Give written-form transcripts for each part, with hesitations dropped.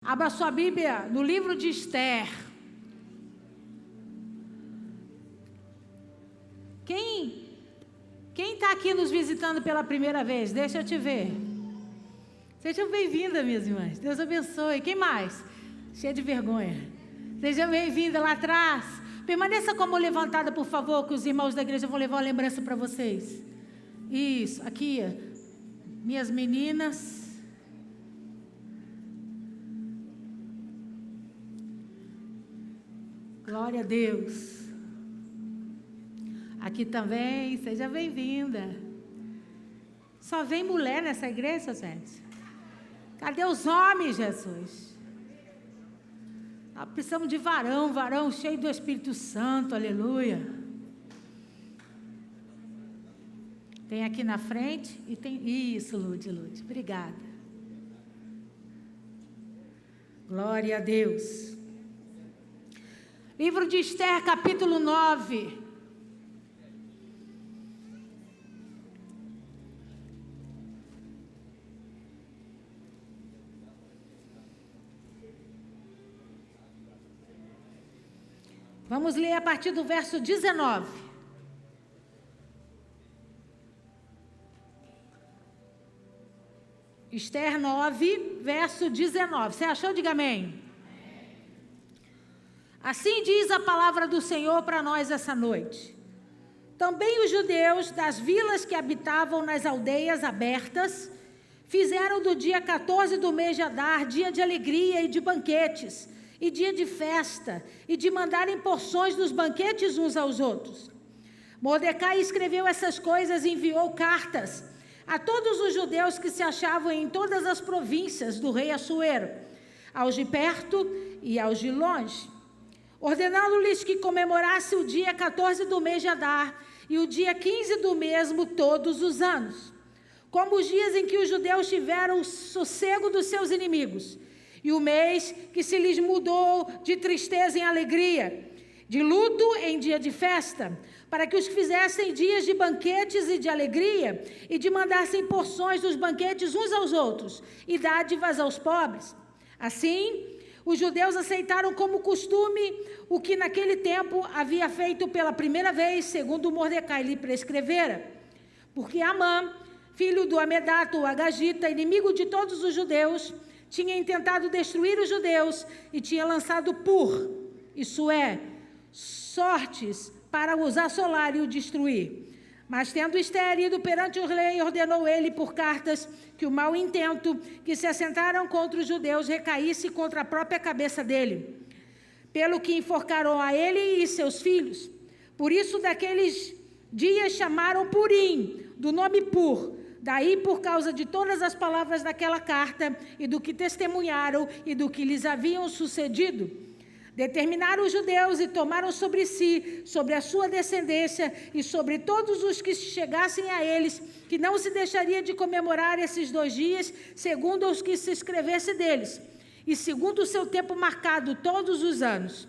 Abra sua Bíblia no livro de Esther. Quem está aqui nos visitando pela primeira vez? Deixa eu te ver. Sejam bem-vindas, minhas irmãs. Deus abençoe. Quem mais? Cheia de vergonha. Seja bem-vinda lá atrás. Permaneça com a mão levantada, por favor, que os irmãos da igreja vão levar uma lembrança para vocês. Isso, aqui, minhas meninas. Glória a Deus. Aqui também, seja bem-vinda. Só vem mulher nessa igreja, gente. Cadê os homens, Jesus? Nós precisamos de varão cheio do Espírito Santo, aleluia. Tem aqui na frente e tem... Isso, Lude, obrigada. Glória a Deus. Livro de Esther, capítulo 9. Vamos ler a partir do verso 19. Esther 9, verso 19. Você achou? Diga amém. Assim diz a palavra do Senhor para nós essa noite. Também os judeus das vilas que habitavam nas aldeias abertas fizeram do dia 14 do mês de Adar dia de alegria e de banquetes, e dia de festa, e de mandarem porções dos banquetes uns aos outros. Mordecai escreveu essas coisas e enviou cartas a todos os judeus que se achavam em todas as províncias do rei Assuero, aos de perto e aos de longe, ordenando-lhes que comemorasse o dia 14 do mês de Adar e o dia 15 do mesmo todos os anos, como os dias em que os judeus tiveram o sossego dos seus inimigos, e o mês que se lhes mudou de tristeza em alegria, de luto em dia de festa, para que os fizessem dias de banquetes e de alegria, e de mandassem porções dos banquetes uns aos outros, e dádivas aos pobres. Assim, os judeus aceitaram como costume o que naquele tempo havia feito pela primeira vez, segundo Mordecai lhe prescrevera. Porque Amã, filho do Amedato, o Agagita, inimigo de todos os judeus, tinha intentado destruir os judeus e tinha lançado isso é, sortes para os assolar e o destruir. Mas tendo Esther ido perante o rei, ordenou ele por cartas que o mau intento que se assentaram contra os judeus recaísse contra a própria cabeça dele, pelo que enforcaram a ele e seus filhos. Por isso daqueles dias chamaram Purim, do nome Pur, daí por causa de todas as palavras daquela carta e do que testemunharam e do que lhes haviam sucedido. Determinaram os judeus e tomaram sobre si, sobre a sua descendência e sobre todos os que chegassem a eles, que não se deixaria de comemorar esses 2 dias, segundo os que se escrevesse deles, e segundo o seu tempo marcado todos os anos.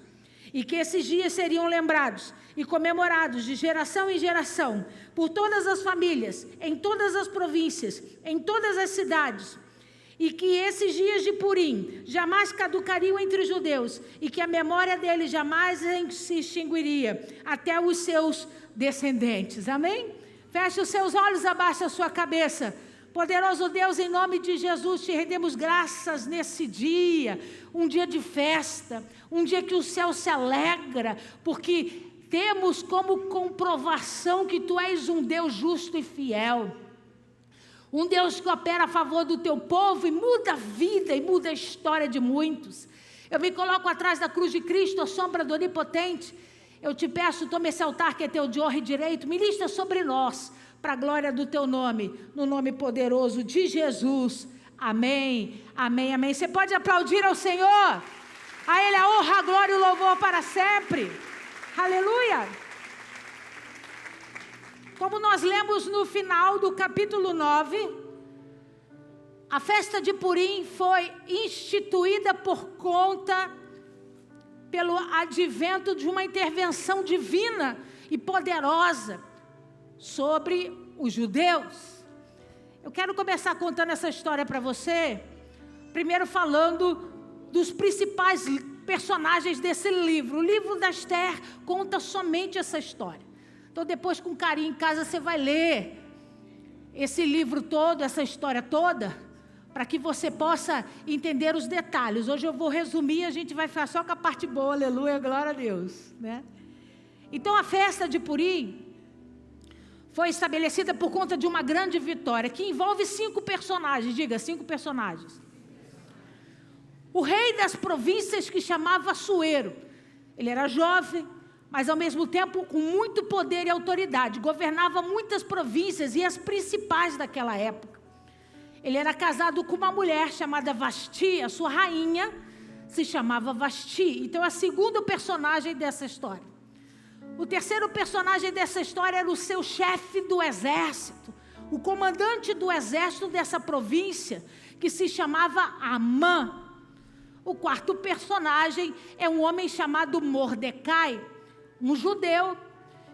E que esses dias seriam lembrados e comemorados de geração em geração, por todas as famílias, em todas as províncias, em todas as cidades, e que esses dias de Purim jamais caducariam entre os judeus, e que a memória deles jamais se extinguiria até os seus descendentes. Amém? Feche os seus olhos, abaixe a sua cabeça. Poderoso Deus, em nome de Jesus, te rendemos graças nesse dia, um dia de festa, um dia que o céu se alegra, porque temos como comprovação que tu és um Deus justo e fiel, um Deus que opera a favor do teu povo e muda a vida e muda a história de muitos. Eu me coloco atrás da cruz de Cristo, a sombra do Onipotente. Eu te peço, tome esse altar que é teu de honra e direito, ministra sobre nós, para a glória do teu nome, no nome poderoso de Jesus. Amém, amém, amém. Você pode aplaudir ao Senhor? A Ele a honra, a glória e o louvor para sempre. Aleluia. Como nós lemos no final do capítulo 9, a festa de Purim foi instituída pelo advento de uma intervenção divina e poderosa sobre os judeus. Eu quero começar contando essa história para você, primeiro falando dos principais personagens desse livro. O livro da Esther conta somente essa história. Então, depois, com carinho em casa, você vai ler esse livro todo, essa história toda, para que você possa entender os detalhes. Hoje eu vou resumir, a gente vai ficar só com a parte boa, aleluia, glória a Deus, né? Então, a festa de Purim foi estabelecida por conta de uma grande vitória, que envolve 5 personagens, diga, 5 personagens. O rei das províncias, que chamava Assuero, ele era jovem, mas ao mesmo tempo com muito poder e autoridade, governava muitas províncias e as principais daquela época. Ele era casado com uma mulher chamada Vasti, a sua rainha se chamava Vasti. Então é o segundo personagem dessa história. O terceiro personagem dessa história era o seu chefe do exército, o comandante do exército dessa província, que se chamava Amã. O quarto personagem é um homem chamado Mordecai, um judeu,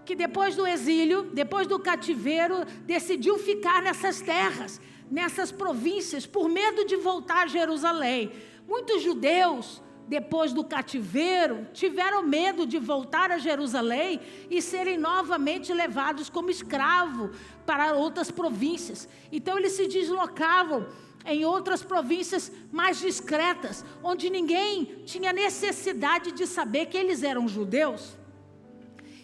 que depois do exílio, depois do cativeiro, decidiu ficar nessas terras, nessas províncias, por medo de voltar a Jerusalém. Muitos judeus, depois do cativeiro, tiveram medo de voltar a Jerusalém e serem novamente levados como escravo para outras províncias. Então eles se deslocavam em outras províncias mais discretas, onde ninguém tinha necessidade de saber que eles eram judeus.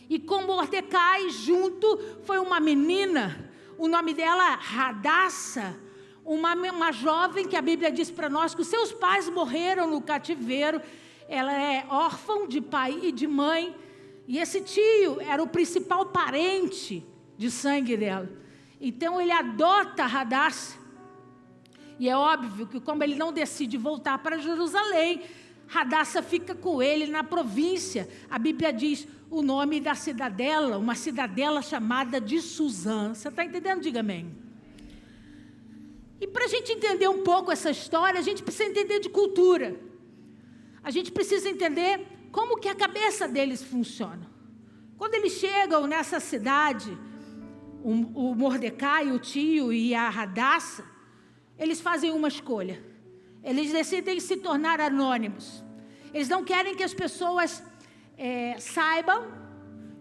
E com Mordecai junto foi uma menina, o nome dela Radassa, uma jovem que a Bíblia diz para nós que os seus pais morreram no cativeiro. Ela é órfã de pai e de mãe, e esse tio era o principal parente de sangue dela. Então ele adota Radassa, e é óbvio que como ele não decide voltar para Jerusalém, Radassa fica com ele na província. A Bíblia diz o nome da cidadela, uma cidadela chamada de Suzã. Você está entendendo? Diga amém. E para a gente entender um pouco essa história, a gente precisa entender de cultura. A gente precisa entender como que a cabeça deles funciona. Quando eles chegam nessa cidade, o Mordecai, o tio e a Radassa, eles fazem uma escolha. Eles decidem se tornar anônimos. Eles não querem que as pessoas saibam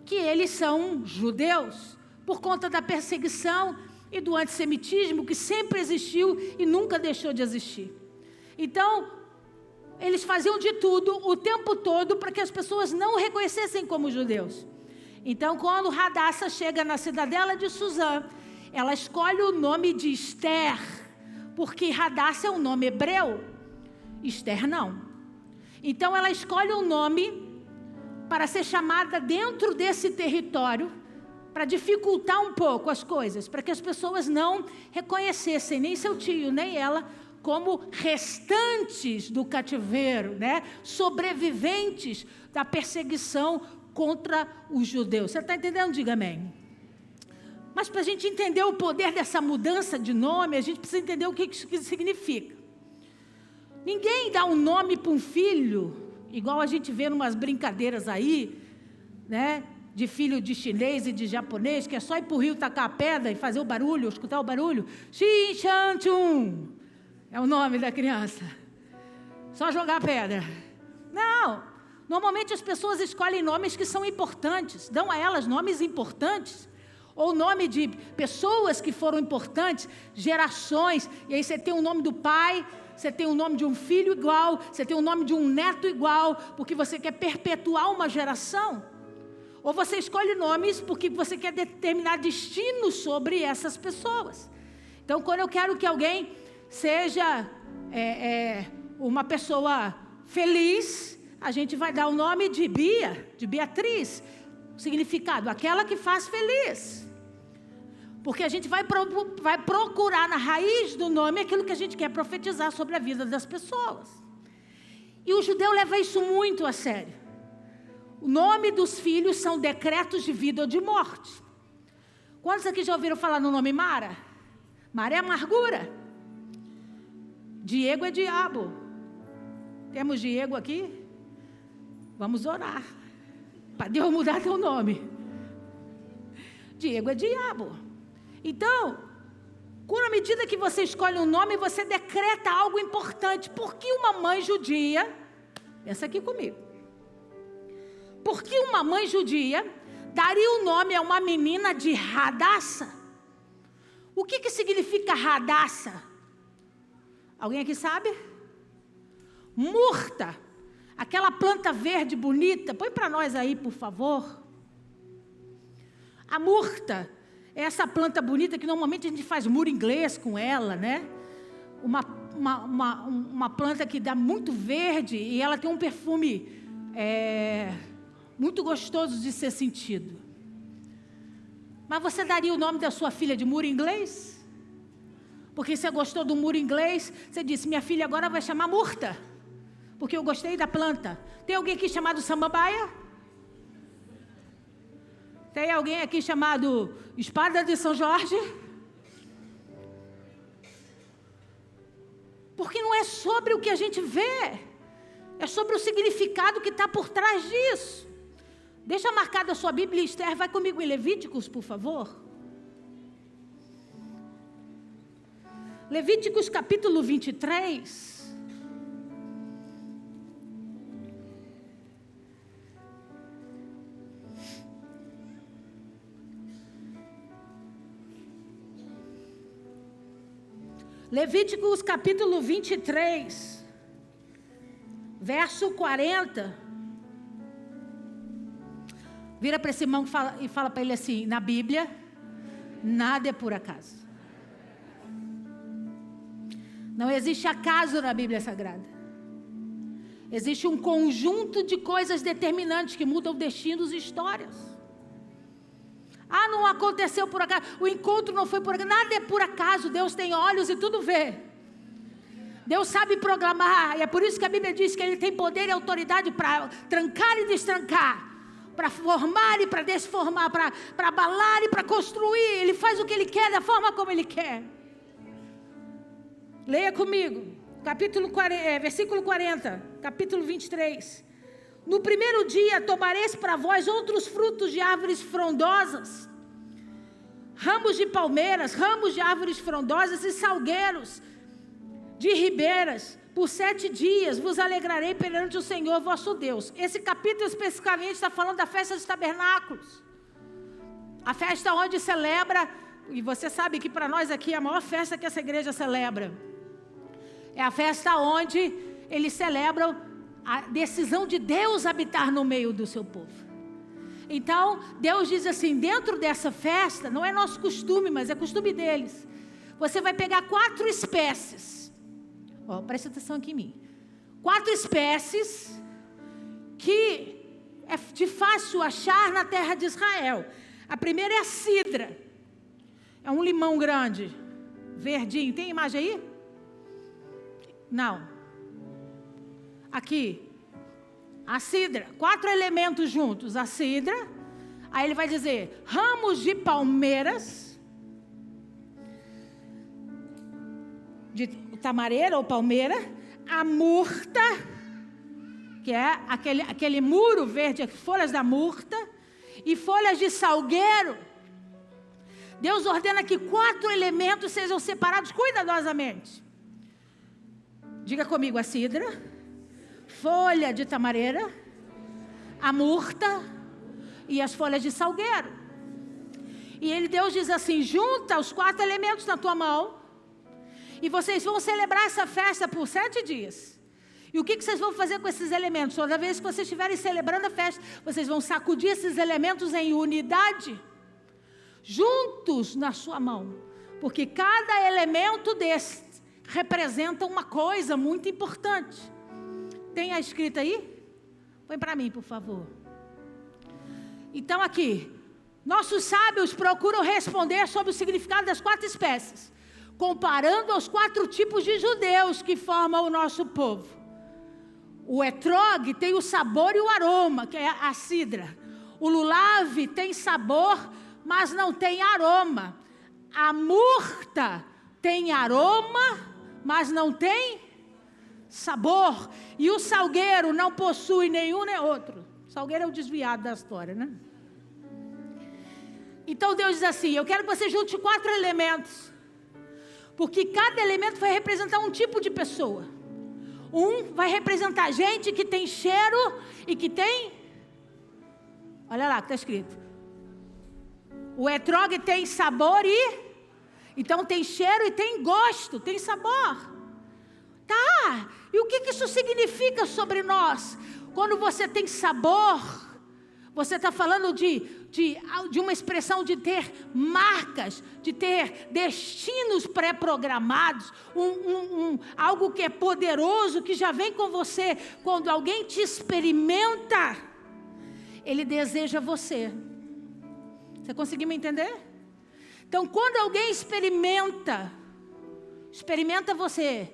que eles são judeus, por conta da perseguição e do antissemitismo que sempre existiu e nunca deixou de existir. Então, eles faziam de tudo, o tempo todo, para que as pessoas não o reconhecessem como judeus. Então, quando Radassa chega na cidadela de Suzã, ela escolhe o nome de Esther, porque Radassa é um nome hebreu, Esther não. Então ela escolhe um nome para ser chamada dentro desse território, para dificultar um pouco as coisas, para que as pessoas não reconhecessem nem seu tio, nem ela, como restantes do cativeiro, né? Sobreviventes da perseguição contra os judeus. Você está entendendo? Diga amém. Mas para a gente entender o poder dessa mudança de nome, a gente precisa entender o que isso significa. Ninguém dá um nome para um filho, igual a gente vê em umas brincadeiras aí, né? De filho de chinês e de japonês, que é só ir para o rio tacar a pedra e fazer o barulho, escutar o barulho. Xin Chan Chun é o nome da criança. Só jogar pedra. Não. Normalmente as pessoas escolhem nomes que são importantes, dão a elas nomes importantes, ou nome de pessoas que foram importantes, gerações, e aí você tem o nome do pai, você tem o nome de um filho igual, você tem o nome de um neto igual, porque você quer perpetuar uma geração. Ou você escolhe nomes porque você quer determinar destino sobre essas pessoas. Então, quando eu quero que alguém seja uma pessoa feliz, a gente vai dar o nome de Bia, de Beatriz. O significado, aquela que faz feliz. Porque a gente vai procurar na raiz do nome aquilo que a gente quer profetizar sobre a vida das pessoas. E o judeu leva isso muito a sério. O nome dos filhos são decretos de vida ou de morte. Quantos aqui já ouviram falar no nome Mara? Mara é amargura. Diego é diabo. Temos Diego aqui? Vamos orar para Deus mudar teu nome. Diego é diabo. Então, Quando, à medida que você escolhe um nome, você decreta algo importante. Por que uma mãe judia, pensa aqui comigo, por que uma mãe judia daria o nome a uma menina de Radassa? O que significa Radassa? Alguém aqui sabe? Murta, aquela planta verde bonita. Põe para nós aí, por favor. A murta é essa planta bonita que normalmente a gente faz muro inglês com ela, né? Uma planta que dá muito verde e ela tem um perfume muito gostoso de ser sentido. Mas você daria o nome da sua filha de muro inglês? Porque você gostou do muro inglês, você disse, minha filha agora vai chamar Murta, porque eu gostei da planta. Tem alguém aqui chamado Samambaia? Tem alguém aqui chamado Espada de São Jorge? Porque não é sobre o que a gente vê, é sobre o significado que está por trás disso. Deixa marcada a sua Bíblia, Esther, vai comigo em Levíticos, por favor. Levíticos capítulo 23. Levíticos capítulo 23, verso 40. Vira para esse irmão e fala para ele assim, na Bíblia, nada é por acaso. Não existe acaso na Bíblia Sagrada. Existe um conjunto de coisas determinantes que mudam destinos e histórias. Ah, não aconteceu por acaso, o encontro não foi por acaso, nada é por acaso, Deus tem olhos e tudo vê. Deus sabe programar, e é por isso que a Bíblia diz que Ele tem poder e autoridade para trancar e destrancar, para formar e para desformar, para abalar e para construir. Ele faz o que Ele quer, da forma como Ele quer. Leia comigo, versículo 40, capítulo 23. No primeiro dia tomareis para vós outros frutos de árvores frondosas, ramos de palmeiras, ramos de árvores frondosas e salgueiros de ribeiras. Por 7 dias vos alegrarei perante o Senhor vosso Deus. Esse capítulo especificamente está falando da festa dos tabernáculos. A festa onde celebra, e você sabe que para nós aqui é a maior festa que essa igreja celebra. É a festa onde eles celebram a decisão de Deus habitar no meio do seu povo. Então, Deus diz assim, dentro dessa festa, não é nosso costume, mas é costume deles. Você vai pegar 4 espécies. Presta atenção aqui em mim. 4 espécies que é de fácil achar na terra de Israel. A primeira é a cidra. É um limão grande, verdinho. Tem imagem aí? Não. Aqui, a cidra, 4 elementos juntos, a cidra, aí ele vai dizer, ramos de palmeiras, de tamareira ou palmeira, a murta, que é aquele muro verde, folhas da murta, e folhas de salgueiro. Deus ordena que 4 elementos sejam separados cuidadosamente. Diga comigo, a cidra, folha de tamareira, a murta e as folhas de salgueiro. E Deus diz assim, junta os 4 elementos na tua mão e vocês vão celebrar essa festa por 7 dias. E o que vocês vão fazer com esses elementos? Toda vez que vocês estiverem celebrando a festa, vocês vão sacudir esses elementos em unidade, juntos na sua mão, porque cada elemento desse representa uma coisa muito importante. Tem a escrita aí? Põe para mim, por favor. Então aqui, nossos sábios procuram responder sobre o significado das 4 espécies, comparando aos 4 tipos de judeus que formam o nosso povo. O etrog tem o sabor e o aroma, que é a cidra. O lulav tem sabor, mas não tem aroma. A murta tem aroma, mas não tem sabor. E o salgueiro não possui nenhum nem outro. Salgueiro é o desviado da história, né? Então Deus diz assim, eu quero que você junte 4 elementos. Porque cada elemento vai representar um tipo de pessoa. Um vai representar gente que tem cheiro e que tem... Olha lá o que está escrito. O etrog tem sabor e... Então tem cheiro e tem gosto, tem sabor. Tá, e o que isso significa sobre nós? Quando você tem sabor, você está falando de uma expressão de ter marcas, de ter destinos pré-programados, algo que é poderoso, que já vem com você. Quando alguém te experimenta, ele deseja você. Você conseguiu me entender? Então, quando alguém experimenta você,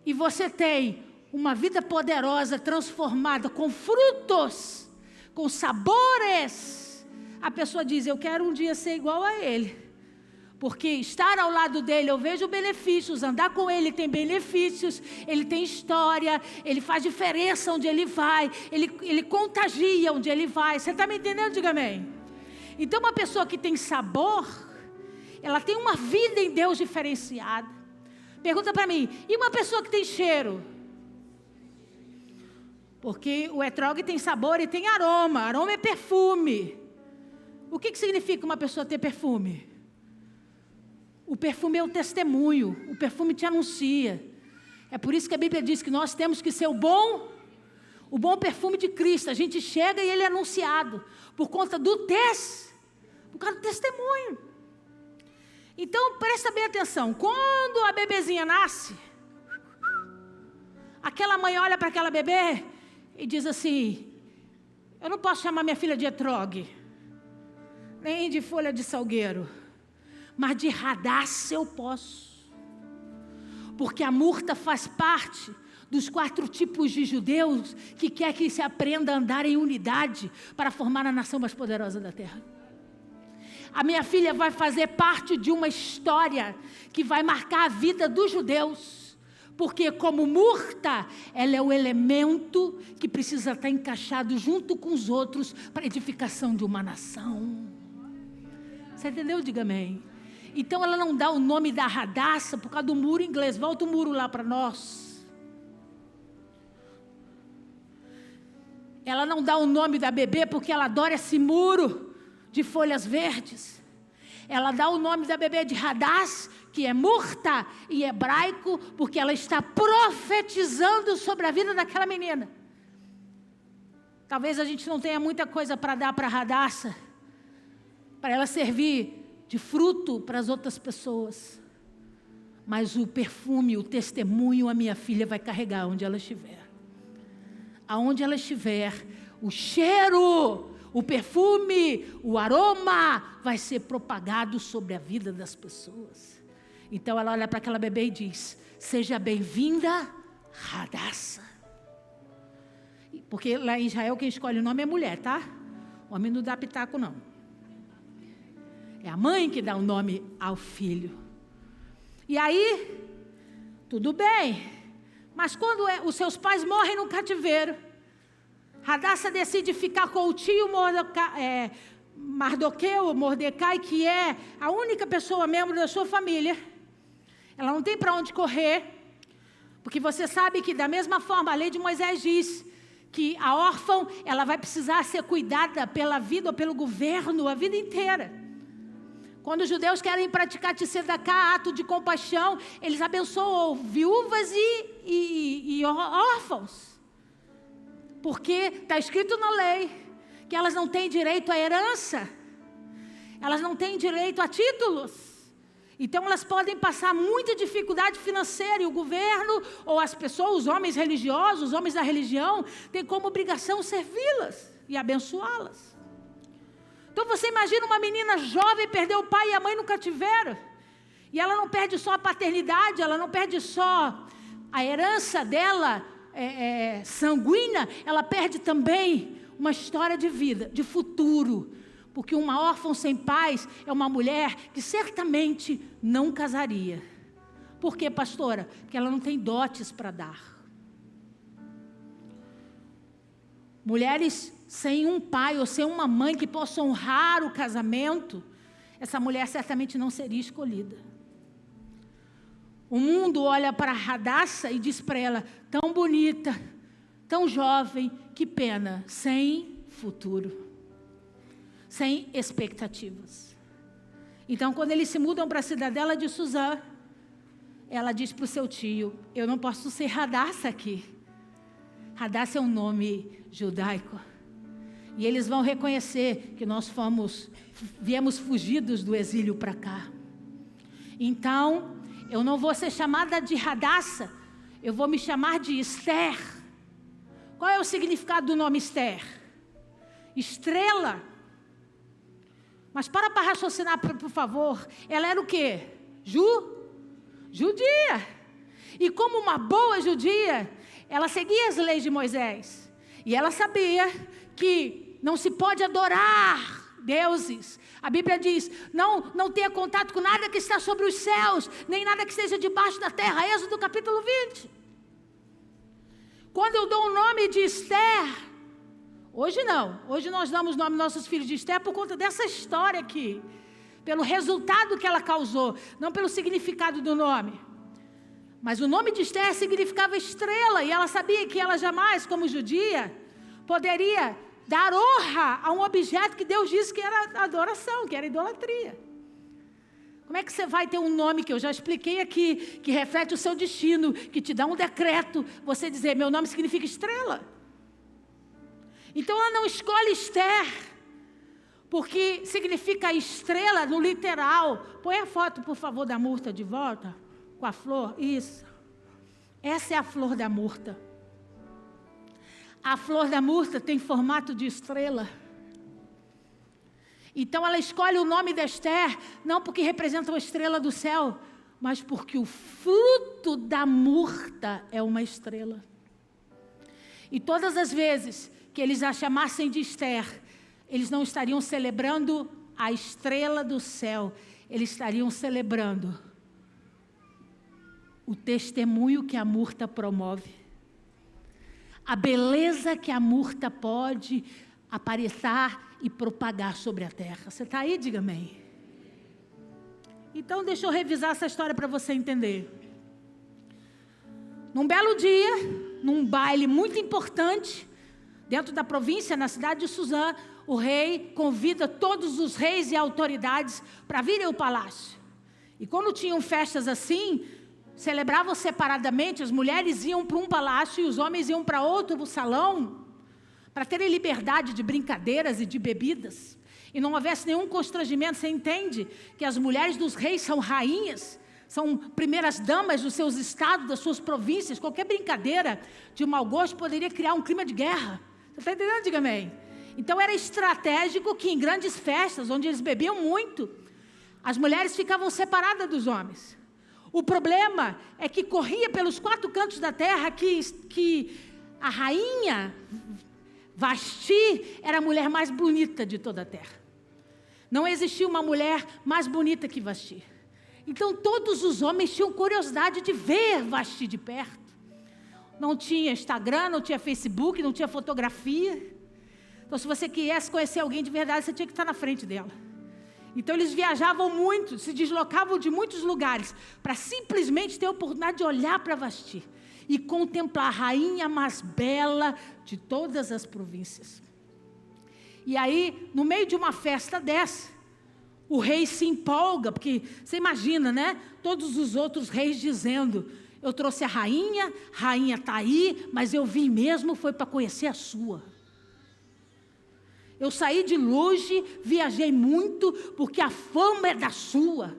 e você tem uma vida poderosa, transformada, com frutos, com sabores, a pessoa diz, eu quero um dia ser igual a ele, porque estar ao lado dele eu vejo benefícios, andar com ele tem benefícios, ele tem história, ele faz diferença onde ele vai, ele contagia onde ele vai. Você está me entendendo? Diga amém. Então uma pessoa que tem sabor, ela tem uma vida em Deus diferenciada. Pergunta para mim, e uma pessoa que tem cheiro? Porque o etrog tem sabor e tem aroma. Aroma é perfume. O que significa uma pessoa ter perfume? O perfume é o testemunho. O perfume te anuncia. É por isso que a Bíblia diz que nós temos que ser o bom perfume de Cristo. A gente chega e ele é anunciado por conta do testemunho. Então, presta bem atenção. Quando a bebezinha nasce, aquela mãe olha para aquela bebê e diz assim, eu não posso chamar minha filha de etrog, nem de folha de salgueiro, mas de Hadassah eu posso. Porque a murta faz parte dos 4 tipos de judeus que quer que se aprenda a andar em unidade para formar a nação mais poderosa da terra. A minha filha vai fazer parte de uma história que vai marcar a vida dos judeus. Porque como murta, ela é o elemento que precisa estar encaixado junto com os outros para a edificação de uma nação. Você entendeu? Diga amém. Então ela não dá o nome da Hadassah por causa do muro inglês. Volta o muro lá para nós. Ela não dá o nome da bebê porque ela adora esse muro de folhas verdes. Ela dá o nome da bebê de Hadassah, que é murta em hebraico, porque ela está profetizando sobre a vida daquela menina. Talvez a gente não tenha muita coisa para dar para Hadassah, para ela servir de fruto para as outras pessoas. Mas o perfume, o testemunho, a minha filha vai carregar onde ela estiver. Aonde ela estiver, o cheiro, o perfume, o aroma vai ser propagado sobre a vida das pessoas. Então ela olha para aquela bebê e diz, seja bem-vinda, Hadassah. Porque lá em Israel quem escolhe o nome é mulher, tá? O homem não dá pitaco não. É a mãe que dá o nome ao filho. E aí, tudo bem. Mas quando os seus pais morrem no cativeiro, Hadassah decide ficar com o tio Mordecai, que é a única pessoa membro da sua família. Ela não tem para onde correr, porque você sabe que da mesma forma a lei de Moisés diz que a órfã ela vai precisar ser cuidada pela vida ou pelo governo a vida inteira. Quando os judeus querem praticar tzedakah, ato de compaixão, eles abençoam viúvas e órfãos. Porque está escrito na lei que elas não têm direito à herança, elas não têm direito a títulos. Então elas podem passar muita dificuldade financeira e o governo ou as pessoas, os homens religiosos, os homens da religião, têm como obrigação servi-las e abençoá-las. Então você imagina uma menina jovem perder o pai e a mãe no cativeiro. E ela não perde só a paternidade, ela não perde só a herança dela sanguínea, ela perde também uma história de vida, de futuro. Porque uma órfã sem pais é uma mulher que certamente não casaria. Por quê, pastora? Porque ela não tem dotes para dar. Mulheres sem um pai ou sem uma mãe que possa honrar o casamento, essa mulher certamente não seria escolhida. O mundo olha para Hadassah e diz para ela: tão bonita, tão jovem, que pena, sem futuro, sem expectativas. Então, quando eles se mudam para a cidadela de Suzã, ela diz para o seu tio: eu não posso ser Hadassah aqui. Hadassah é um nome judaico. E eles vão reconhecer que nós viemos fugidos do exílio para cá. Então, eu não vou ser chamada de Hadassah, eu vou me chamar de Esther. Qual é o significado do nome Esther? Estrela. Mas para raciocinar, por favor, ela era o quê? Judia. E como uma boa judia, ela seguia as leis de Moisés. E ela sabia que não se pode adorar deuses. A Bíblia diz: não tenha contato com nada que está sobre os céus, nem nada que esteja debaixo da terra. Êxodo capítulo 20. Quando eu dou o nome de Esther, hoje não, hoje nós damos o nome dos nossos filhos de Esther por conta dessa história aqui, pelo resultado que ela causou, não pelo significado do nome. Mas o nome de Esther significava estrela, e ela sabia que ela jamais, como judia, poderia dar honra a um objeto que Deus disse que era adoração, que era idolatria. Como é que você vai ter um nome que eu já expliquei aqui, que reflete o seu destino, que te dá um decreto, você dizer: meu nome significa estrela? Então ela não escolhe Esther, porque significa estrela no literal. Põe a foto, por favor, da murta de volta, com a flor. Isso. Essa é a flor da murta. A flor da murta tem formato de estrela. Então ela escolhe o nome de Esther, não porque representa uma estrela do céu, mas porque o fruto da murta é uma estrela. E todas as vezes que eles a chamassem de Esther, eles não estariam celebrando a estrela do céu, eles estariam celebrando o testemunho que a murta promove, a beleza que a murta pode aparecer e propagar sobre a terra. Você está aí? Diga amém. Então deixa eu revisar essa história para você entender. Num belo dia, num baile muito importante, dentro da província, na cidade de Suzã, o rei convida todos os reis e autoridades para virem ao palácio. E quando tinham festas assim, celebravam separadamente, as mulheres iam para um palácio e os homens iam para outro salão, para terem liberdade de brincadeiras e de bebidas, e não houvesse nenhum constrangimento. Você entende que as mulheres dos reis são rainhas, são primeiras damas dos seus estados, das suas províncias. Qualquer brincadeira de mau gosto poderia criar um clima de guerra. Você está entendendo? Diga amém. Então era estratégico que em grandes festas, onde eles bebiam muito, as mulheres ficavam separadas dos homens. O problema é que corria pelos 4 cantos da terra que a rainha Vasti era a mulher mais bonita de toda a terra. Não existia uma mulher mais bonita que Vasti. Então todos os homens tinham curiosidade de ver Vasti de perto. Não tinha Instagram, não tinha Facebook, não tinha fotografia. Então se você quisesse conhecer alguém de verdade, você tinha que estar na frente dela. Então eles viajavam muito, se deslocavam de muitos lugares, para simplesmente ter a oportunidade de olhar para Vasti e contemplar a rainha mais bela de todas as províncias. E aí, no meio de uma festa dessa, o rei se empolga, porque você imagina, né? Todos os outros reis dizendo: eu trouxe a rainha está aí, mas eu vim mesmo, foi para conhecer a sua. Eu saí de longe, viajei muito, porque a fama é da sua.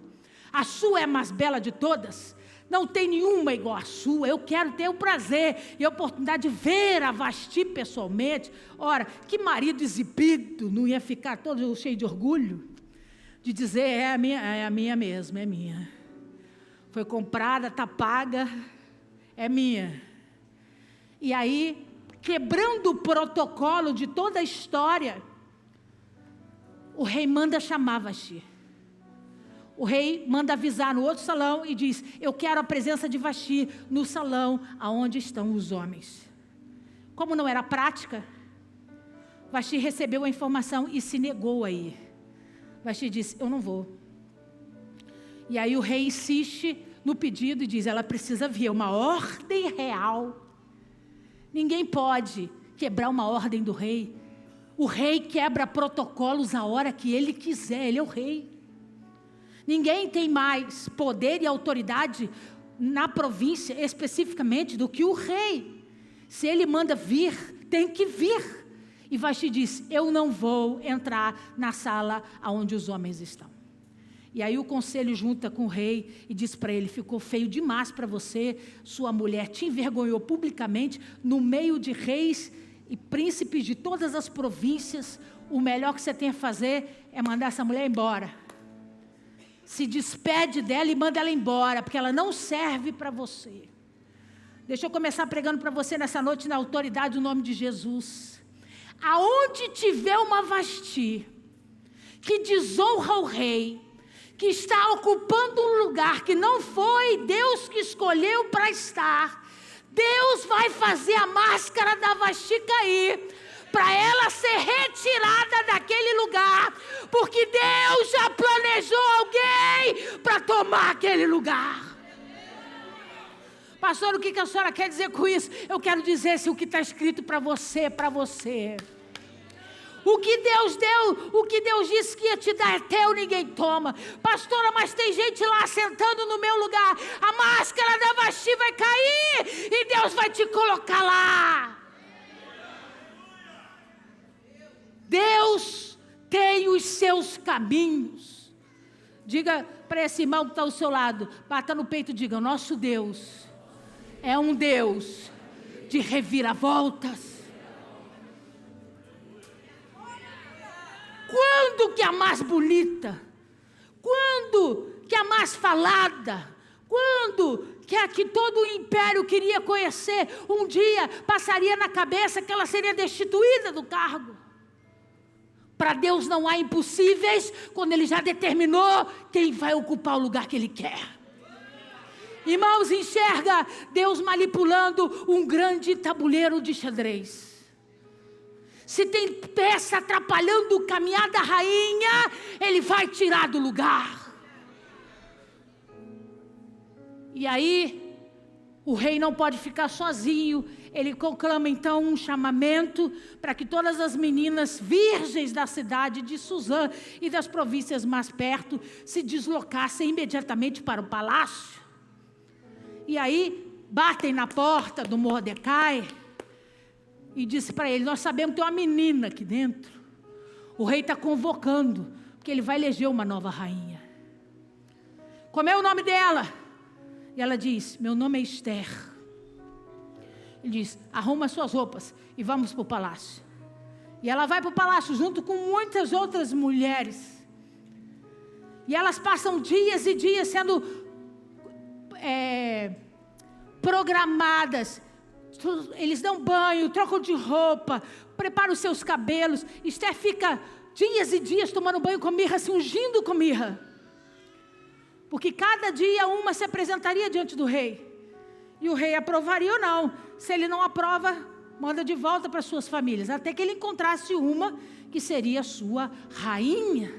A sua é a mais bela de todas. Não tem nenhuma igual a sua. Eu quero ter o prazer e a oportunidade de ver a Vasti pessoalmente. Ora, que marido exibido não ia ficar todo cheio de orgulho? De dizer: é a minha mesmo, é minha. Foi comprada, está paga, é minha. E aí, quebrando o protocolo de toda a história, o rei manda chamar Vasti. O rei manda avisar no outro salão e diz: eu quero a presença de Vasti no salão aonde estão os homens. Como não era prática, Vasti recebeu a informação e se negou a ir. Vasti disse: eu não vou. E aí o rei insiste no pedido e diz, ela precisa vir, uma ordem real. Ninguém pode quebrar uma ordem do rei. O rei quebra protocolos a hora que ele quiser, ele é o rei. Ninguém tem mais poder e autoridade na província, especificamente, do que o rei. Se ele manda vir, tem que vir. E Vasti diz, eu não vou entrar na sala onde os homens estão. E aí o conselho junta com o rei e diz para ele, ficou feio demais para você, sua mulher te envergonhou publicamente, no meio de reis e príncipes de todas as províncias, o melhor que você tem a fazer é mandar essa mulher embora. Se despede dela e manda ela embora, porque ela não serve para você. Deixa eu começar pregando para você nessa noite na autoridade do nome de Jesus. Aonde tiver uma Vasti que desonra o rei, que está ocupando um lugar que não foi Deus que escolheu para estar, Deus vai fazer a máscara da Vasti cair, para ela ser retirada daquele lugar, porque Deus já planejou alguém para tomar aquele lugar. Pastor, o que a senhora quer dizer com isso? Eu quero dizer se o que está escrito para você, para você. O que Deus deu, o que Deus disse que ia te dar é teu, ninguém toma. Pastora, mas tem gente lá sentando no meu lugar. A máscara da Vasti vai cair e Deus vai te colocar lá. Deus tem os seus caminhos. Diga para esse irmão que está ao seu lado, bata no peito e diga, nosso Deus é um Deus de reviravoltas. Quando que a mais bonita? Quando que a mais falada? Quando que a que todo o império queria conhecer, um dia passaria na cabeça que ela seria destituída do cargo? Para Deus não há impossíveis, quando Ele já determinou quem vai ocupar o lugar que Ele quer. Irmãos, enxerga Deus manipulando um grande tabuleiro de xadrez. Se tem peça atrapalhando o caminhar da rainha, Ele vai tirar do lugar. E aí, o rei não pode ficar sozinho. Ele conclama então um chamamento para que todas as meninas virgens da cidade de Suzã e das províncias mais perto se deslocassem imediatamente para o palácio. E aí, batem na porta do Mordecai e disse para ele, nós sabemos que tem uma menina aqui dentro. O rei está convocando, porque ele vai eleger uma nova rainha. Como é o nome dela? E ela diz, meu nome é Esther. Ele diz, arruma suas roupas e vamos para o palácio. E ela vai para o palácio junto com muitas outras mulheres. E elas passam dias e dias sendo programadas. Eles dão banho, trocam de roupa, preparam os seus cabelos. Esther fica dias e dias tomando banho com mirra, se ungindo com mirra. Porque cada dia uma se apresentaria diante do rei. E o rei aprovaria ou não. Se ele não aprova, manda de volta para suas famílias. Até que ele encontrasse uma que seria sua rainha.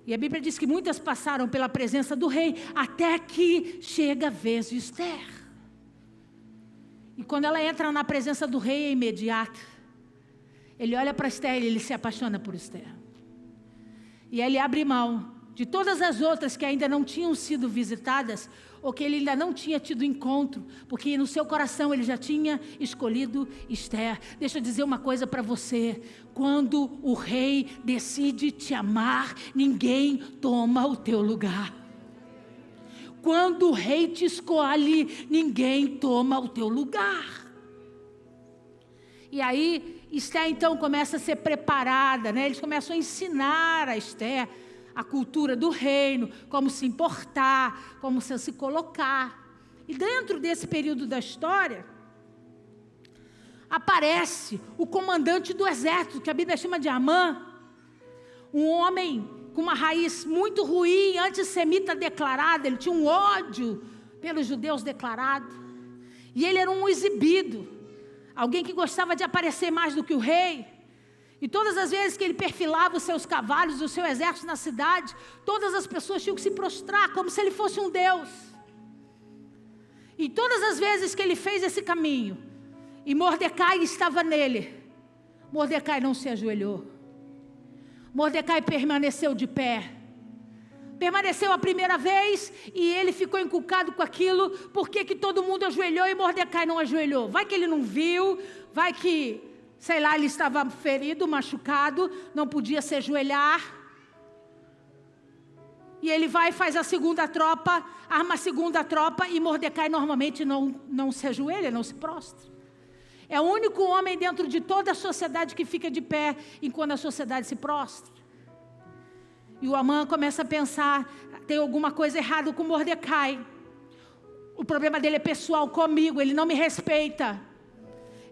E a Bíblia diz que muitas passaram pela presença do rei, até que chega a vez de Esther. E quando ela entra na presença do rei, é imediato. Ele olha para Esther e ele se apaixona por Esther. E ele abre mão de todas as outras que ainda não tinham sido visitadas, ou que ele ainda não tinha tido encontro, porque no seu coração ele já tinha escolhido Esther. Deixa eu dizer uma coisa para você, quando o rei decide te amar, ninguém toma o teu lugar. Quando o rei te escolhe, ninguém toma o teu lugar. E aí, Esther então começa a ser preparada, né? Eles começam a ensinar a Esther a cultura do reino, como se importar, como se colocar. E dentro desse período da história, aparece o comandante do exército, que a Bíblia chama de Amã, um homem com uma raiz muito ruim, antissemita declarada. Ele tinha um ódio pelos judeus declarado, e ele era um exibido, alguém que gostava de aparecer mais do que o rei. E todas as vezes que ele perfilava os seus cavalos, o seu exército na cidade, todas as pessoas tinham que se prostrar, como se ele fosse um deus. E todas as vezes que ele fez esse caminho, e Mordecai estava nele, Mordecai não se ajoelhou. Mordecai permaneceu de pé. Permaneceu a primeira vez e ele ficou encucado com aquilo. Por que todo mundo ajoelhou e Mordecai não ajoelhou? Vai que ele não viu, vai que, sei lá, ele estava ferido, machucado, não podia se ajoelhar. E ele vai e faz a segunda tropa, arma a segunda tropa e Mordecai normalmente não se ajoelha, não se prostra. É o único homem dentro de toda a sociedade que fica de pé enquanto a sociedade se prostra. E o Amã começa a pensar, tem alguma coisa errada com Mordecai. O problema dele é pessoal comigo, ele não me respeita.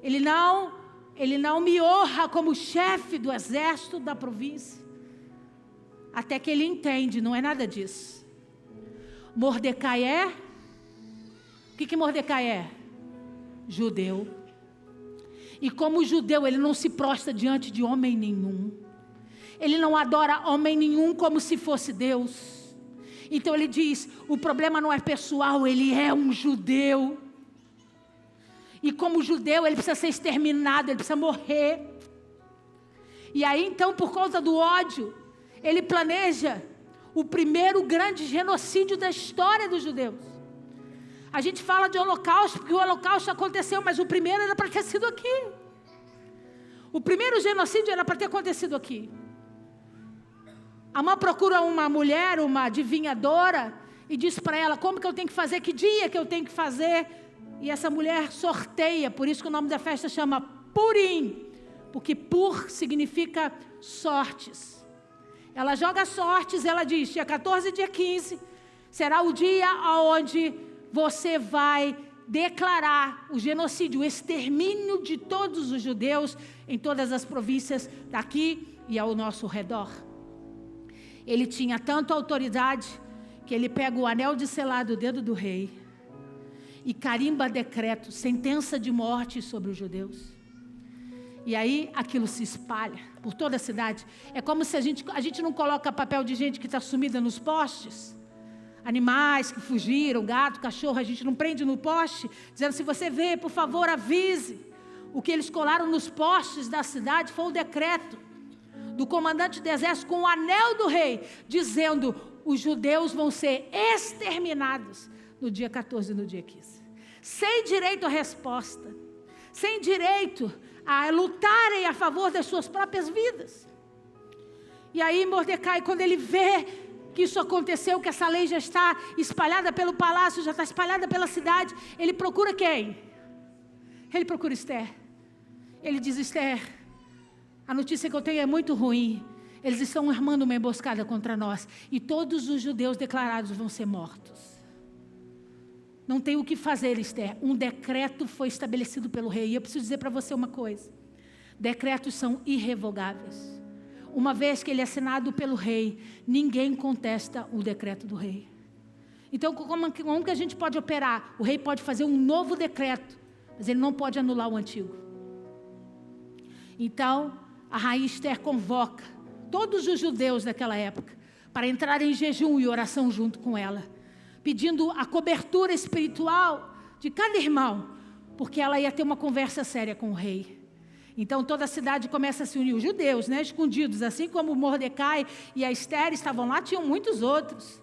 Ele não me honra como chefe do exército da província. Até que ele entende, não é nada disso. Mordecai é? O que Mordecai é? Judeu. E como judeu, ele não se prostra diante de homem nenhum. Ele não adora homem nenhum como se fosse Deus. Então ele diz, o problema não é pessoal, ele é um judeu. E como judeu, ele precisa ser exterminado, ele precisa morrer. E aí então, por causa do ódio, ele planeja o primeiro grande genocídio da história dos judeus. A gente fala de holocausto, porque o holocausto aconteceu, mas o primeiro era para ter sido aqui. O primeiro genocídio era para ter acontecido aqui. Amã procura uma mulher, uma adivinhadora, e diz para ela como que eu tenho que fazer, que dia que eu tenho que fazer. E essa mulher sorteia, por isso que o nome da festa chama Purim, porque Pur significa sortes. Ela joga sortes, ela diz, dia 14 e dia 15, será o dia onde você vai declarar o genocídio, o extermínio de todos os judeus em todas as províncias daqui e ao nosso redor. Ele tinha tanta autoridade que ele pega o anel de selar do dedo do rei e carimba decreto, sentença de morte sobre os judeus. E aí aquilo se espalha por toda a cidade. É como se a gente não coloca papel de gente que está sumida nos postes. Animais que fugiram, gato, cachorro, a gente não prende no poste, dizendo, se você vê, por favor, avise. O que eles colaram nos postes da cidade foi o decreto do comandante do exército com o anel do rei, dizendo, os judeus vão ser exterminados no dia 14 e no dia 15. Sem direito à resposta, sem direito a lutarem a favor das suas próprias vidas. E aí Mordecai, quando ele vê que isso aconteceu, que essa lei já está espalhada pelo palácio, já está espalhada pela cidade, ele procura quem? Ele procura Esther. Ele diz, Esther, a notícia que eu tenho é muito ruim. Eles estão armando uma emboscada contra nós. E todos os judeus declarados vão ser mortos. Não tem o que fazer, Esther. Um decreto foi estabelecido pelo rei. E eu preciso dizer para você uma coisa. Decretos são irrevogáveis. Uma vez que ele é assinado pelo rei, ninguém contesta o decreto do rei. Então, como que a gente pode operar? O rei pode fazer um novo decreto, mas ele não pode anular o antigo. Então, a rainha Esther convoca todos os judeus daquela época para entrar em jejum e oração junto com ela, pedindo a cobertura espiritual de cada irmão, porque ela ia ter uma conversa séria com o rei. Então toda a cidade começa a se unir, os judeus, escondidos, assim como Mordecai e a Esther estavam lá, tinham muitos outros.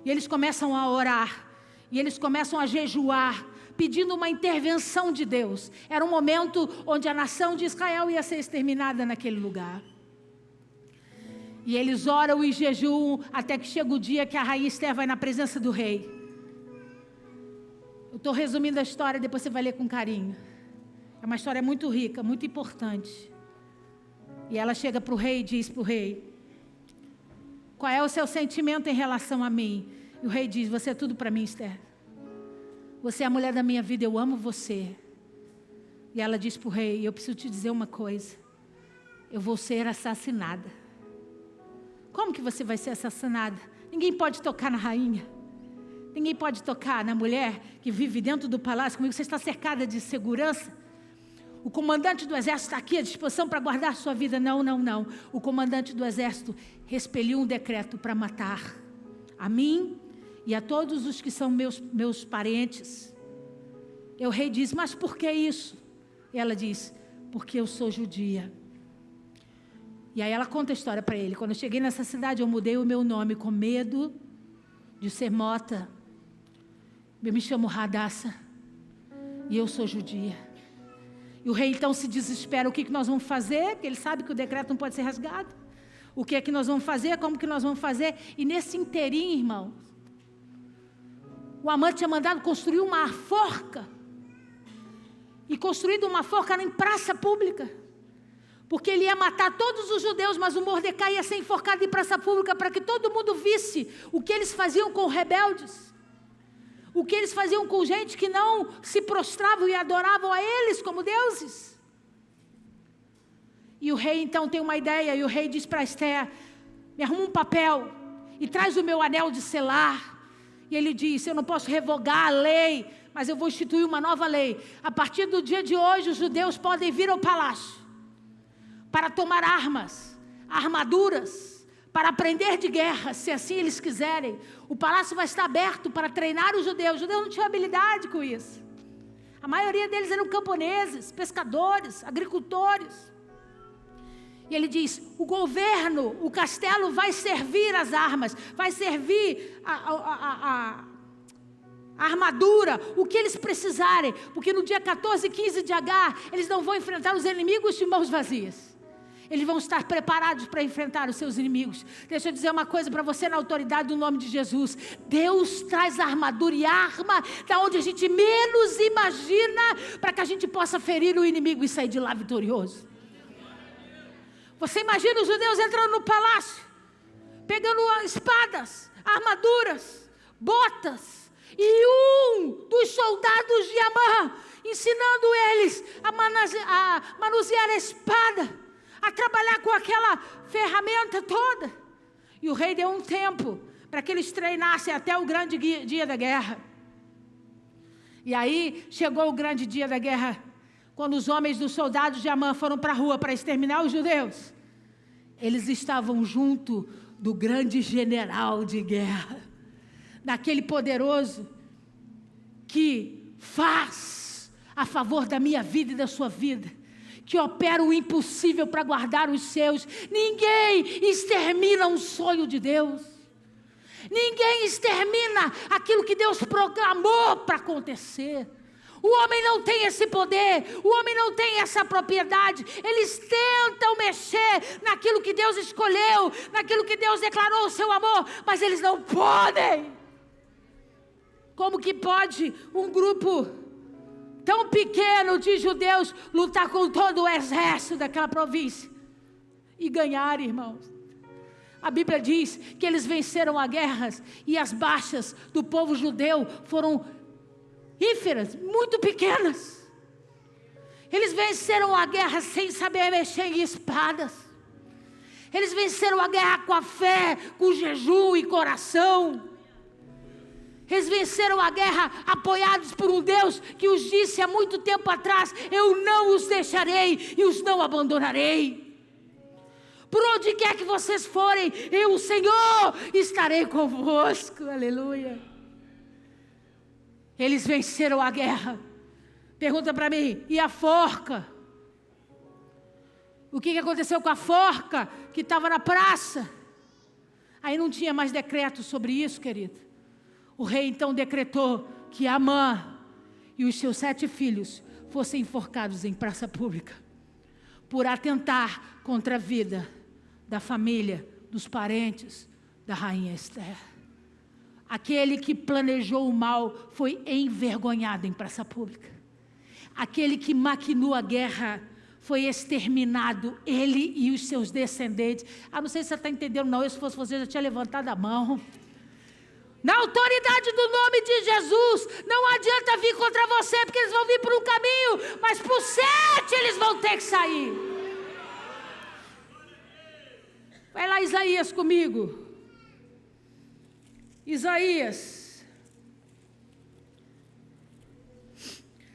E eles começam a orar, e eles começam a jejuar, pedindo uma intervenção de Deus. Era um momento onde a nação de Israel ia ser exterminada naquele lugar. E eles oram e jejuam até que chega o dia que a rainha Esther vai na presença do rei. Eu estou resumindo a história, depois você vai ler com carinho. É uma história muito rica, muito importante. E ela chega para o rei e diz para o rei, qual é o seu sentimento em relação a mim? E o rei diz, você é tudo para mim, Esther. Você é a mulher da minha vida, eu amo você. E ela diz para o rei, eu preciso te dizer uma coisa. Eu vou ser assassinada. Como que você vai ser assassinada? Ninguém pode tocar na rainha. Ninguém pode tocar na mulher que vive dentro do palácio comigo. Você está cercada de segurança. O comandante do exército está aqui à disposição para guardar sua vida. Não, não, não. O comandante do exército expeliu um decreto para matar a mim e a todos os que são meus parentes. E o rei diz: mas por que isso? E ela diz: porque eu sou judia. E aí ela conta a história para ele: quando eu cheguei nessa cidade, eu mudei o meu nome com medo de ser morta. Eu me chamo Radassa e eu sou judia. E o rei então se desespera: o que nós vamos fazer? Porque ele sabe que o decreto não pode ser rasgado. O que é que nós vamos fazer? Como que nós vamos fazer? E nesse inteirinho, irmão, o Amã tinha mandado construir uma forca. E construído uma forca em praça pública. Porque ele ia matar todos os judeus, mas o Mordecai ia ser enforcado em praça pública para que todo mundo visse o que eles faziam com rebeldes. O que eles faziam com gente que não se prostravam e adoravam a eles como deuses. E o rei então tem uma ideia, e o rei diz para Esther: me arruma um papel e traz o meu anel de selar. E ele diz: eu não posso revogar a lei, mas eu vou instituir uma nova lei. A partir do dia de hoje, os judeus podem vir ao palácio para tomar armas, armaduras, para aprender de guerra, se assim eles quiserem. O palácio vai estar aberto para treinar os judeus. Os judeus não tinham habilidade com isso. A maioria deles eram camponeses, pescadores, agricultores. E ele diz: o governo, o castelo vai servir as armas, vai servir a armadura, o que eles precisarem, porque no dia 14 e 15 de Agar, eles não vão enfrentar os inimigos de mãos vazias. Eles vão estar preparados para enfrentar os seus inimigos. Deixa eu dizer uma coisa para você, na autoridade do nome de Jesus: Deus traz armadura e arma da onde a gente menos imagina, para que a gente possa ferir o inimigo e sair de lá vitorioso. Você imagina os judeus entrando no palácio, pegando espadas, armaduras, botas, e um dos soldados de Amã ensinando eles a manusear a espada, a trabalhar com aquela ferramenta toda. E o rei deu um tempo para que eles treinassem até o grande dia da guerra. E aí chegou o grande dia da guerra, quando os homens dos soldados de Amã foram para a rua para exterminar os judeus. Eles estavam junto do grande general de guerra, daquele poderoso que faz a favor da minha vida e da sua vida, que opera o impossível para guardar os seus. Ninguém extermina um sonho de Deus. Ninguém extermina aquilo que Deus programou para acontecer. O homem não tem esse poder, o homem não tem essa propriedade. Eles tentam mexer naquilo que Deus escolheu, naquilo que Deus declarou o seu amor, mas eles não podem. Como que pode um grupo tão pequeno de judeus lutar com todo o exército daquela província e ganhar, irmãos? A Bíblia diz que eles venceram as guerras e as baixas do povo judeu foram ínfimas, muito pequenas. Eles venceram a guerra sem saber mexer em espadas. Eles venceram a guerra com a fé, com jejum e coração. Eles venceram a guerra apoiados por um Deus que os disse há muito tempo atrás: eu não os deixarei e os não abandonarei. Por onde quer que vocês forem, eu, o Senhor, estarei convosco. Aleluia. Eles venceram a guerra. Pergunta para mim: e a forca? O que aconteceu com a forca que estava na praça? Aí não tinha mais decreto sobre isso, querido. O rei então decretou que Amã e os seus 7 filhos fossem enforcados em praça pública, por atentar contra a vida da família, dos parentes da rainha Esther. Aquele que planejou o mal foi envergonhado em praça pública. Aquele que maquinou a guerra foi exterminado, ele e os seus descendentes. Não sei se você está entendendo, não. Eu, se fosse você, já tinha levantado a mão. Na autoridade do nome de Jesus, não adianta vir contra você, porque eles vão vir por um caminho, mas por 7 eles vão ter que sair. Vai lá, Isaías, comigo. Isaías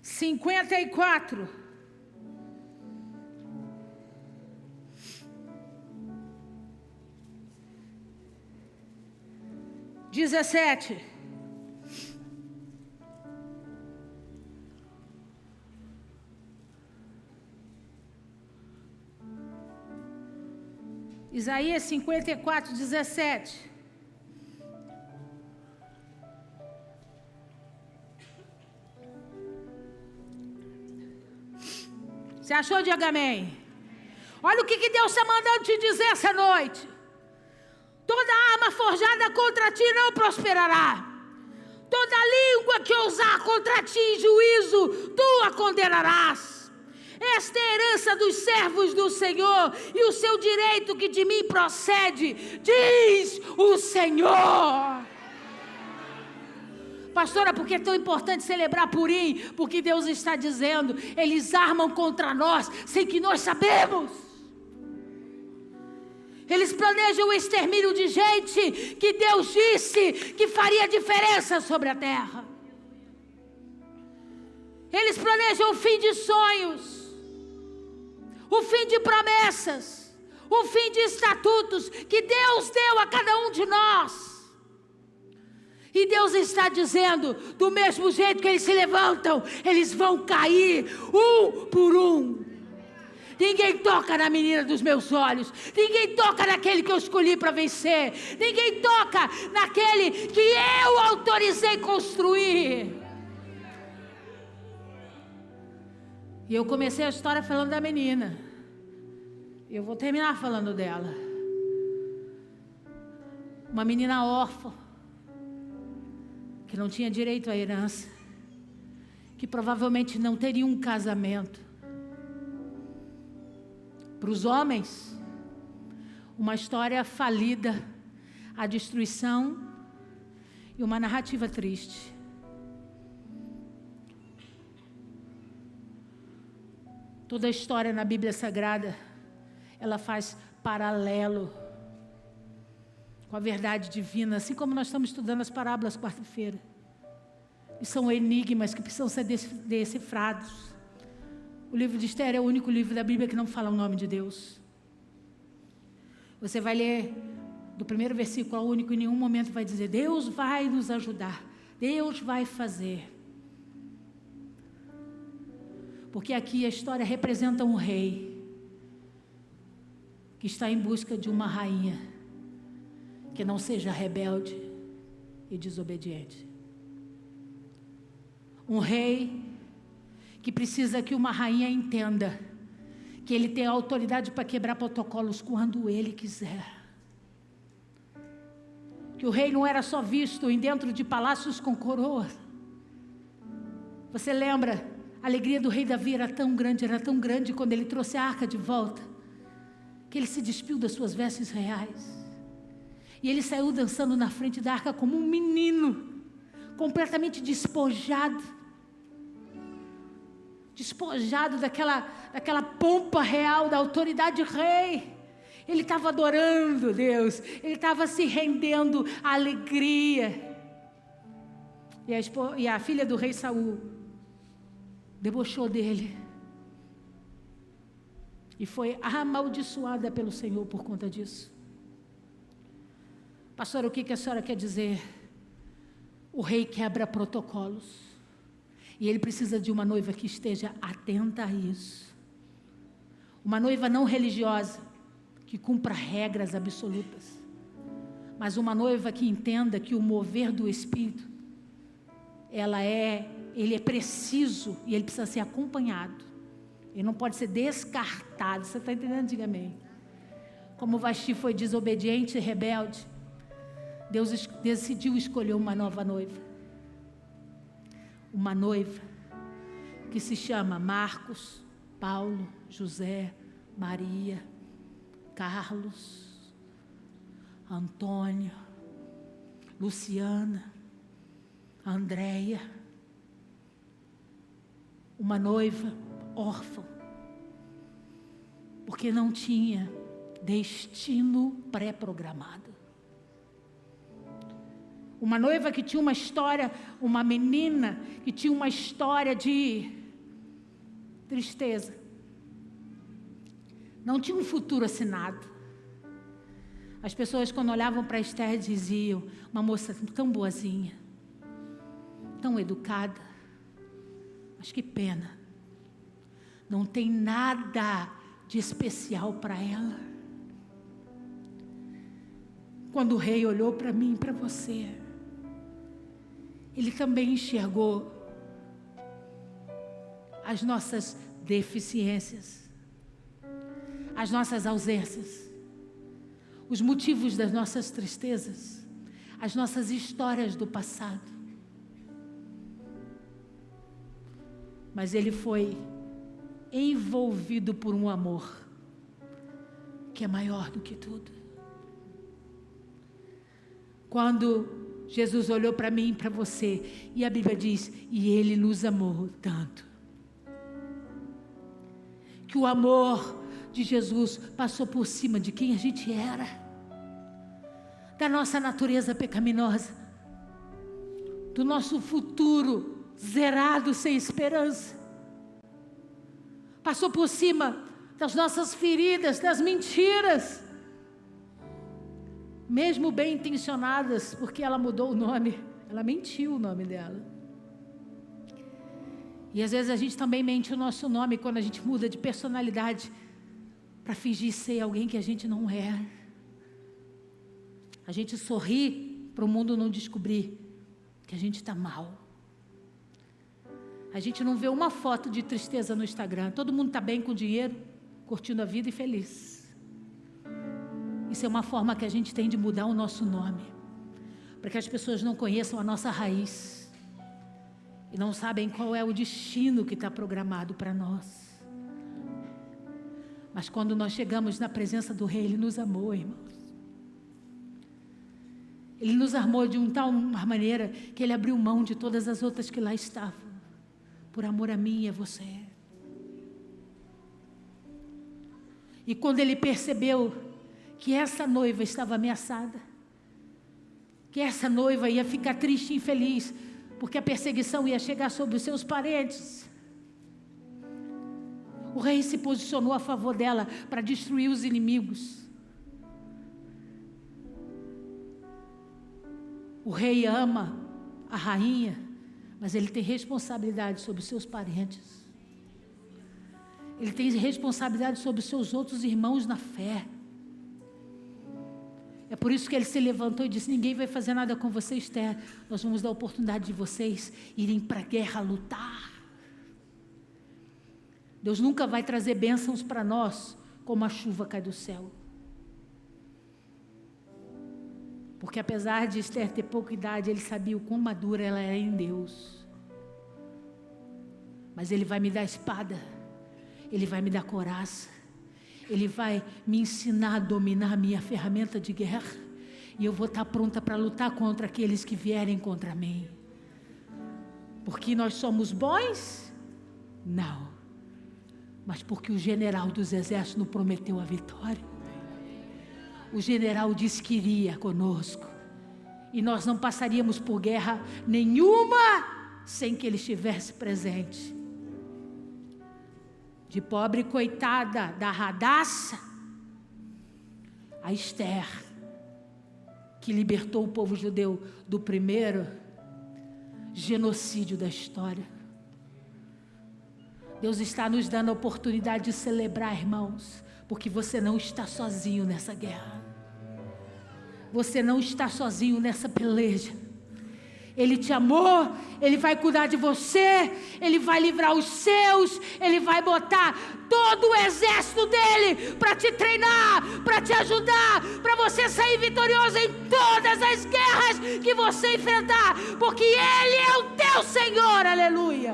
54. Isaías 54, 17. Você achou? Diga amém. Olha o que Deus está mandando te dizer essa noite. Toda arma forjada contra ti não prosperará. Toda língua que ousar contra ti em juízo, tu a condenarás. Esta é a herança dos servos do Senhor e o seu direito que de mim procede, diz o Senhor. Pastora, por que é tão importante celebrar Purim? Porque Deus está dizendo, eles armam contra nós sem que nós sabemos. Eles planejam o extermínio de gente que Deus disse que faria diferença sobre a terra. Eles planejam o fim de sonhos, o fim de promessas, o fim de estatutos que Deus deu a cada um de nós. E Deus está dizendo, do mesmo jeito que eles se levantam, eles vão cair um por um. Ninguém toca na menina dos meus olhos. Ninguém toca naquele que eu escolhi para vencer. Ninguém toca naquele que eu autorizei construir. E eu comecei a história falando da menina. Eu vou terminar falando dela. Uma menina órfã, que não tinha direito à herança, que provavelmente não teria um casamento. Para os homens, uma história falida, a destruição e uma narrativa triste. Toda a história na Bíblia Sagrada, ela faz paralelo com a verdade divina, assim como nós estamos estudando as parábolas quarta-feira. E são enigmas que precisam ser decifrados. O livro de Esther é o único livro da Bíblia que não fala o nome de Deus. Você vai ler do primeiro versículo ao único, em nenhum momento vai dizer, Deus vai nos ajudar, Deus vai fazer. Porque aqui a história representa um rei que está em busca de uma rainha que não seja rebelde e desobediente. Um rei que precisa que uma rainha entenda que ele tem a autoridade para quebrar protocolos quando ele quiser. Que o rei não era só visto em dentro de palácios com coroa. Você lembra? A alegria do rei Davi era tão grande quando ele trouxe a arca de volta, que ele se despiu das suas vestes reais. E ele saiu dançando na frente da arca como um menino, completamente despojado daquela pompa real, da autoridade de rei. Ele estava adorando Deus, ele estava se rendendo à alegria. E a filha do rei Saul debochou dele e foi amaldiçoada pelo Senhor por conta disso. Pastora, o que a senhora quer dizer? O rei quebra protocolos. E ele precisa de uma noiva que esteja atenta a isso. Uma noiva não religiosa, que cumpra regras absolutas. Mas uma noiva que entenda que o mover do Espírito, ele é preciso e ele precisa ser acompanhado. Ele não pode ser descartado. Você está entendendo? Diga amém. Como Vasti foi desobediente e rebelde, Deus decidiu escolher uma nova noiva. Uma noiva que se chama Marcos, Paulo, José, Maria, Carlos, Antônio, Luciana, Andréia. Uma noiva órfã, porque não tinha destino pré-programado. Uma noiva que tinha uma história, uma menina que tinha uma história de tristeza. Não tinha um futuro assinado. As pessoas, quando olhavam para Esther, diziam, uma moça tão boazinha, tão educada, mas que pena, não tem nada de especial para ela. quando o rei olhou para mim e para você, ele também enxergou as nossas deficiências, as nossas ausências, os motivos das nossas tristezas, as nossas histórias do passado. Mas ele foi envolvido por um amor que é maior do que tudo. Quando Jesus olhou para mim e para você, e a Bíblia diz, e ele nos amou tanto, que o amor de Jesus passou por cima de quem a gente era, da nossa natureza pecaminosa, do nosso futuro zerado, sem esperança. Passou por cima das nossas feridas, das mentiras, mesmo bem intencionadas, porque ela mudou o nome, ela mentiu o nome dela. E às vezes a gente também mente o nosso nome quando a gente muda de personalidade para fingir ser alguém que a gente não é. A gente sorri para o mundo não descobrir que a gente está mal. A gente não vê uma foto de tristeza no Instagram. Todo mundo está bem com dinheiro, curtindo a vida e feliz. Isso é uma forma que a gente tem de mudar o nosso nome, para que as pessoas não conheçam a nossa raiz e não sabem qual é o destino que está programado para nós. Mas quando nós chegamos na presença do Rei, Ele nos amou, irmãos. Ele nos amou de tal maneira que Ele abriu mão de todas as outras que lá estavam, por amor a mim e a você. E quando Ele percebeu que essa noiva estava ameaçada, que essa noiva ia ficar triste e infeliz, porque a perseguição ia chegar sobre os seus parentes, o rei se posicionou a favor dela para destruir os inimigos. O rei ama a rainha, mas ele tem responsabilidade sobre os seus parentes. Ele tem responsabilidade sobre os seus outros irmãos na fé. É por isso que ele se levantou e disse: ninguém vai fazer nada com vocês, Esther. Nós vamos dar a oportunidade de vocês irem para a guerra lutar. Deus nunca vai trazer bênçãos para nós como a chuva cai do céu. Porque apesar de Esther ter pouca idade, ele sabia o quão madura ela era em Deus. Mas Ele vai me dar espada, Ele vai me dar coraça, Ele vai me ensinar a dominar a minha ferramenta de guerra, e eu vou estar pronta para lutar contra aqueles que vierem contra mim. Porque nós somos bons? Não. Mas porque o general dos exércitos nos prometeu a vitória. O general disse que iria conosco, e nós não passaríamos por guerra nenhuma sem que Ele estivesse presente. De pobre coitada da Radaça, a Esther, que libertou o povo judeu do primeiro genocídio da história. Deus está nos dando a oportunidade de celebrar, irmãos, porque você não está sozinho nessa guerra. Você não está sozinho nessa peleja. Ele te amou, Ele vai cuidar de você, Ele vai livrar os seus, Ele vai botar todo o exército dEle para te treinar, para te ajudar, para você sair vitorioso em todas as guerras que você enfrentar, porque Ele é o teu Senhor, aleluia.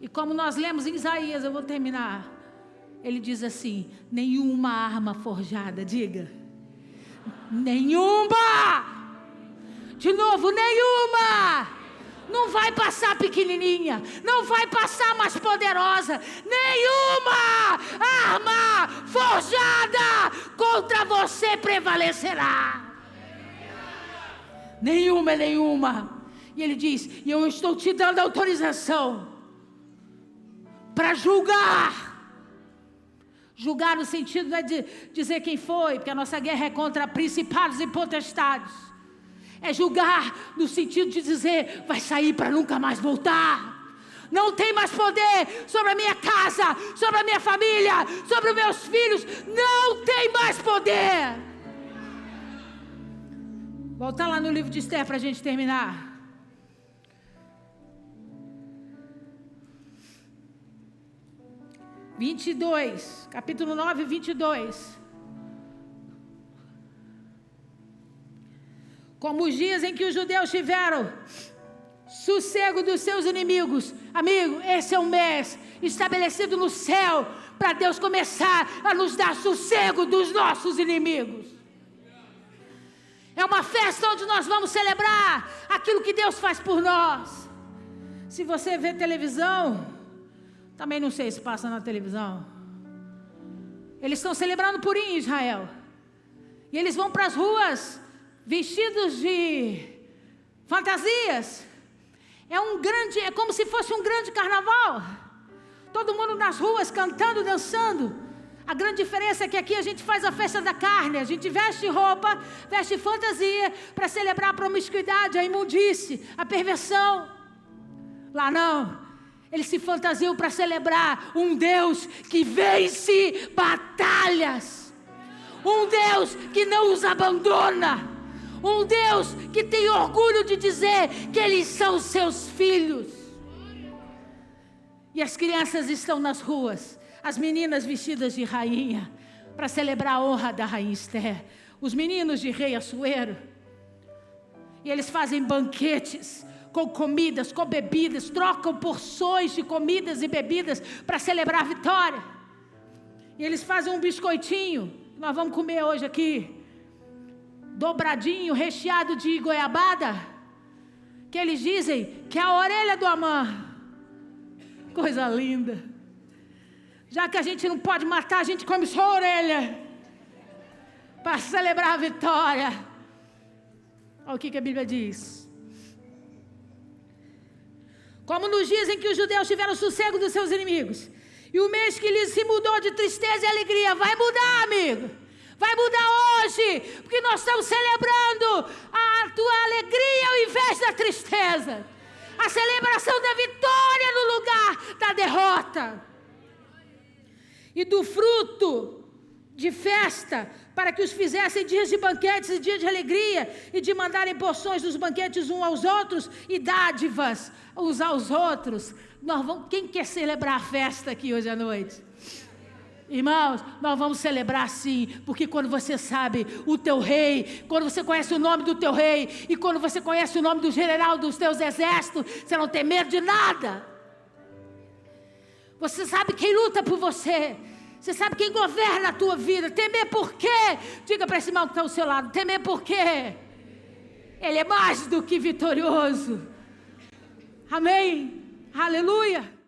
E como nós lemos em Isaías, eu vou terminar, ele diz assim: nenhuma arma forjada, diga, nenhuma, de novo, nenhuma, não vai passar pequenininha, não vai passar mais poderosa, nenhuma arma forjada contra você prevalecerá, nenhuma. E ele diz: e eu estou te dando autorização para julgar no sentido não é de dizer quem foi, porque a nossa guerra é contra principados e potestades, é julgar no sentido de dizer: vai sair para nunca mais voltar, não tem mais poder sobre a minha casa, sobre a minha família, sobre os meus filhos, não tem mais poder. Volta lá no livro de Esther para a gente terminar. Capítulo 9, 22. Como os dias em que os judeus tiveram sossego dos seus inimigos. Amigo, esse é um mês estabelecido no céu para Deus começar a nos dar sossego dos nossos inimigos. É uma festa onde nós vamos celebrar aquilo que Deus faz por nós. Se você vê televisão, também não sei se passa na televisão, eles estão celebrando Purim em Israel. E eles vão para as ruas vestidos de fantasias. É como se fosse um grande carnaval. Todo mundo nas ruas cantando, dançando. A grande diferença é que aqui a gente faz a festa da carne. A gente veste roupa, veste fantasia para celebrar a promiscuidade, a imundície, a perversão. Lá não. Eles se fantasiam para celebrar um Deus que vence batalhas. Um Deus que não os abandona. Um Deus que tem orgulho de dizer que eles são seus filhos. E as crianças estão nas ruas, as meninas vestidas de rainha, para celebrar a honra da rainha Esther. Os meninos de rei Assuero. E eles fazem banquetes com comidas, com bebidas, trocam porções de comidas e bebidas para celebrar a vitória. E eles fazem um biscoitinho, nós vamos comer hoje aqui, dobradinho, recheado de goiabada, que eles dizem que é a orelha do Amã. Coisa linda. Já que a gente não pode matar, a gente come só a orelha, para celebrar a vitória. Olha o que a Bíblia diz. Como nos dias em que os judeus tiveram sossego dos seus inimigos, e o mês que lhes se mudou de tristeza e alegria, vai mudar, amigo. Vai mudar hoje, porque nós estamos celebrando a tua alegria ao invés da tristeza. A celebração da vitória no lugar da derrota. E do fruto de festa, para que os fizessem dias de banquetes e dias de alegria, e de mandarem porções dos banquetes uns aos outros, e dádivas uns aos outros. Quem quer celebrar a festa aqui hoje à noite? Irmãos, nós vamos celebrar sim, porque quando você sabe o teu rei, quando você conhece o nome do teu rei, e quando você conhece o nome do general dos teus exércitos, você não tem medo de nada. Você sabe quem luta por você, você sabe quem governa a tua vida. Temer por quê? Diga para esse irmão que está ao seu lado, temer por quê? Ele é mais do que vitorioso. Amém? Aleluia.